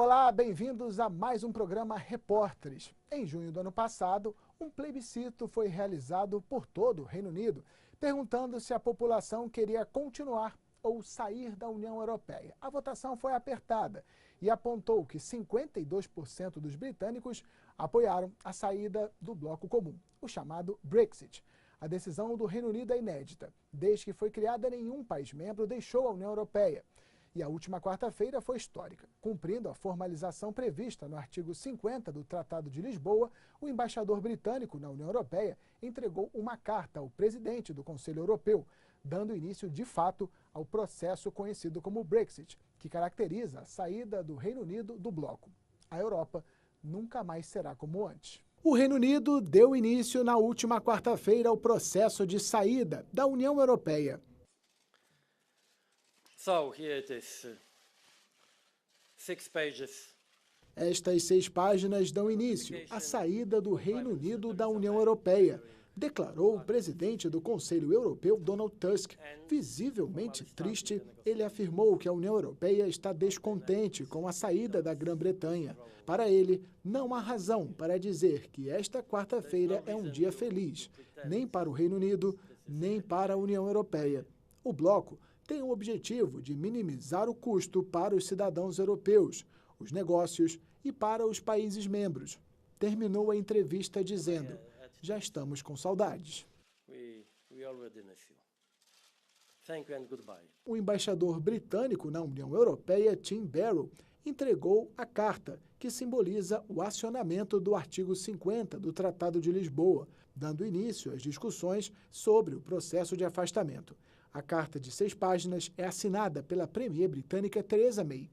Olá, bem-vindos a mais um programa Repórteres. Em junho do ano passado, um plebiscito foi realizado por todo o Reino Unido, perguntando se a população queria continuar ou sair da União Europeia. A votação foi apertada e apontou que 52% dos britânicos apoiaram a saída do bloco comum, o chamado Brexit. A decisão do Reino Unido é inédita. Desde que foi criada, nenhum país membro deixou a União Europeia. E a última quarta-feira foi histórica. Cumprindo a formalização prevista no artigo 50 do Tratado de Lisboa, o embaixador britânico na União Europeia entregou uma carta ao presidente do Conselho Europeu, dando início de fato ao processo conhecido como Brexit, que caracteriza a saída do Reino Unido do bloco. A Europa nunca mais será como antes. O Reino Unido deu início na última quarta-feira ao processo de saída da União Europeia. So, here it is. 6 pages. Estas 6 páginas dão início à saída do Reino Unido da União Europeia, declarou o presidente do Conselho Europeu, Donald Tusk. Visivelmente triste, ele afirmou que a União Europeia está descontente com a saída da Grã-Bretanha. Para ele, não há razão para dizer que esta quarta-feira é um dia feliz, nem para o Reino Unido, nem para a União Europeia. O bloco tem o objetivo de minimizar o custo para os cidadãos europeus, os negócios e para os países membros. Terminou a entrevista dizendo: já estamos com saudades. O embaixador britânico na União Europeia, Tim Barrow, entregou a carta que simboliza o acionamento do artigo 50 do Tratado de Lisboa, dando início às discussões sobre o processo de afastamento. A carta de 6 páginas é assinada pela premier britânica Theresa May.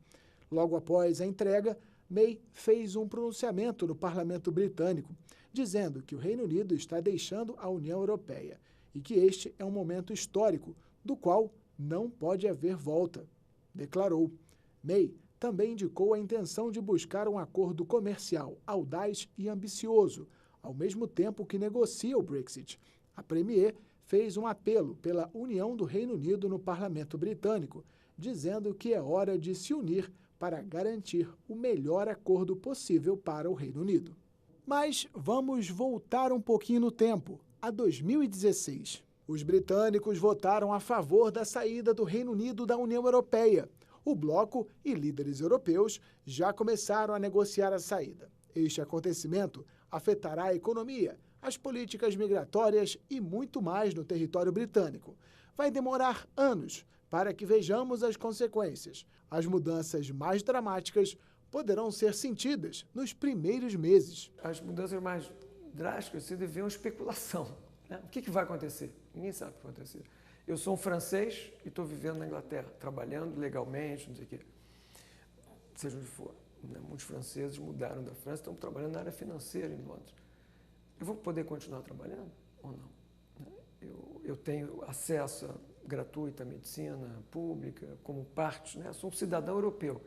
Logo após a entrega, May fez um pronunciamento no parlamento britânico, dizendo que o Reino Unido está deixando a União Europeia e que este é um momento histórico, do qual não pode haver volta, declarou. May também indicou a intenção de buscar um acordo comercial audaz e ambicioso, ao mesmo tempo que negocia o Brexit. A premier fez um apelo pela união do Reino Unido no parlamento britânico, dizendo que é hora de se unir para garantir o melhor acordo possível para o Reino Unido. Mas vamos voltar um pouquinho no tempo, a 2016. Os britânicos votaram a favor da saída do Reino Unido da União Europeia. O bloco e líderes europeus já começaram a negociar a saída. Este acontecimento afetará a economia, as políticas migratórias e muito mais no território britânico. Vai demorar anos para que vejamos as consequências. As mudanças mais dramáticas poderão ser sentidas nos primeiros meses. As mudanças mais drásticas se deviam à especulação, né? O que vai acontecer? Ninguém sabe o que vai acontecer. Eu sou um francês e estou vivendo na Inglaterra, trabalhando legalmente, não sei o quê. Seja onde for. Né? Muitos franceses mudaram da França, estão trabalhando na área financeira em Londres. Eu vou poder continuar trabalhando ou não? Eu tenho acesso gratuito à medicina pública, como parte, né? Sou um cidadão europeu.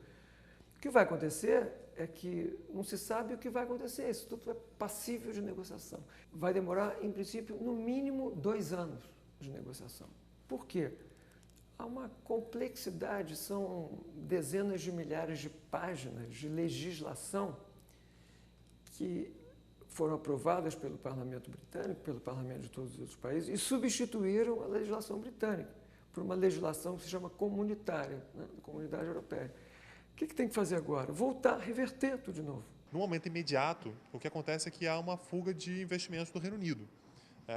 O que vai acontecer é que não se sabe o que vai acontecer, isso tudo é passível de negociação. Vai demorar, em princípio, no mínimo 2 anos de negociação. Por quê? Há uma complexidade, são dezenas de milhares de páginas de legislação que foram aprovadas pelo Parlamento britânico, pelo Parlamento de todos os outros países, e substituíram a legislação britânica por uma legislação que se chama comunitária, né, da Comunidade Europeia. O que tem que fazer agora? Voltar, reverter tudo de novo. No momento imediato, o que acontece é que há uma fuga de investimentos do Reino Unido.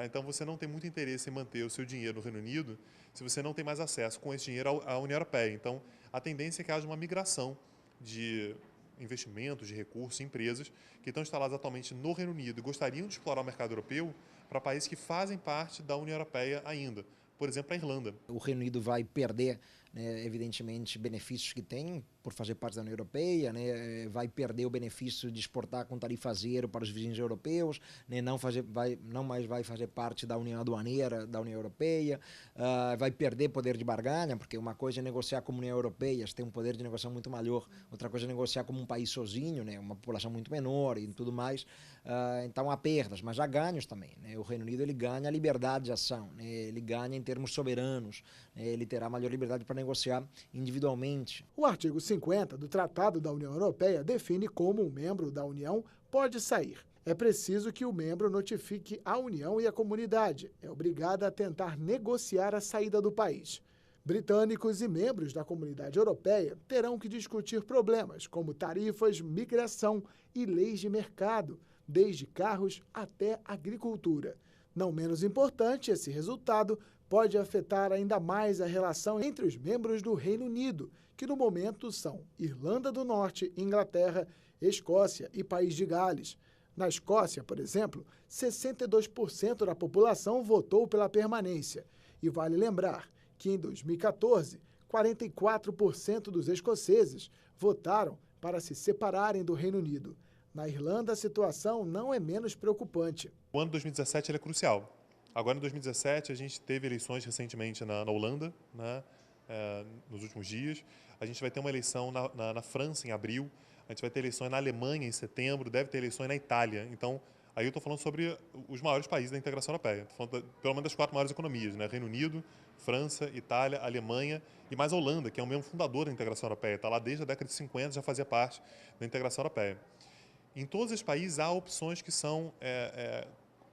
Então você não tem muito interesse em manter o seu dinheiro no Reino Unido se você não tem mais acesso com esse dinheiro à União Europeia. Então a tendência é que haja uma migração de investimentos, de recursos, empresas que estão instaladas atualmente no Reino Unido e gostariam de explorar o mercado europeu para países que fazem parte da União Europeia ainda. Por exemplo, a Irlanda. O Reino Unido vai perder, né, evidentemente, benefícios que tem por fazer parte da União Europeia, né, vai perder o benefício de exportar com tarifa zero para os vizinhos europeus, né, não mais vai fazer parte da União Aduaneira da União Europeia, vai perder poder de barganha, porque uma coisa é negociar como União Europeia, você tem um poder de negociação muito maior, outra coisa é negociar como um país sozinho, né, uma população muito menor e tudo mais. Então há perdas, mas há ganhos também, né? O Reino Unido ele ganha liberdade de ação, né, ele ganha em termos soberanos, né, ele terá maior liberdade para negociar individualmente. O artigo 50 do Tratado da União Europeia define como um membro da União pode sair. É preciso que o membro notifique a União e a comunidade. É obrigada a tentar negociar a saída do país. Britânicos e membros da Comunidade Europeia terão que discutir problemas como tarifas, migração e leis de mercado, desde carros até agricultura. Não menos importante, esse resultado pode afetar ainda mais a relação entre os membros do Reino Unido, que no momento são Irlanda do Norte, Inglaterra, Escócia e País de Gales. Na Escócia, por exemplo, 62% da população votou pela permanência. E vale lembrar que em 2014, 44% dos escoceses votaram para se separarem do Reino Unido. Na Irlanda, a situação não é menos preocupante. O ano de 2017 ele é crucial. Agora, em 2017, a gente teve eleições recentemente na Holanda, né, nos últimos dias. A gente vai ter uma eleição na França, em abril. A gente vai ter eleições na Alemanha, em setembro. Deve ter eleições na Itália. Então, aí eu estou falando sobre os maiores países da integração europeia. Estou falando pelo menos das 4 maiores economias, né? Reino Unido, França, Itália, Alemanha e mais a Holanda, que é o membro fundador da integração europeia. Está lá desde a década de 50, já fazia parte da integração europeia. Em todos os países há opções que são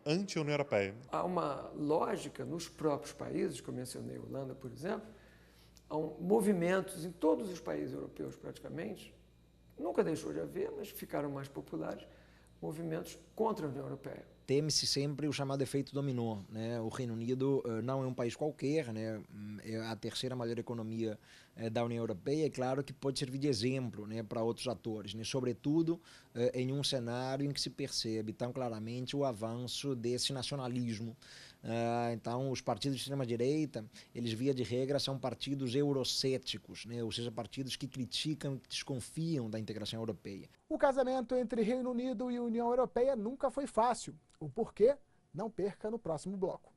anti-União Europeia. Há uma lógica nos próprios países, como eu mencionei a Holanda, por exemplo, há movimentos em todos os países europeus praticamente, nunca deixou de haver, mas ficaram mais populares, movimentos contra a União Europeia. Teme-se sempre o chamado efeito dominó, né? O Reino Unido não é um país qualquer, né? É a terceira maior economia da União Europeia. É claro que pode servir de exemplo, né, para outros atores, né? Sobretudo em um cenário em que se percebe tão claramente o avanço desse nacionalismo. Então, os partidos de extrema-direita, eles via de regra são partidos eurocéticos, né? Ou seja, partidos que criticam, que desconfiam da integração europeia. O casamento entre Reino Unido e União Europeia nunca foi fácil. O porquê? Não perca no próximo bloco.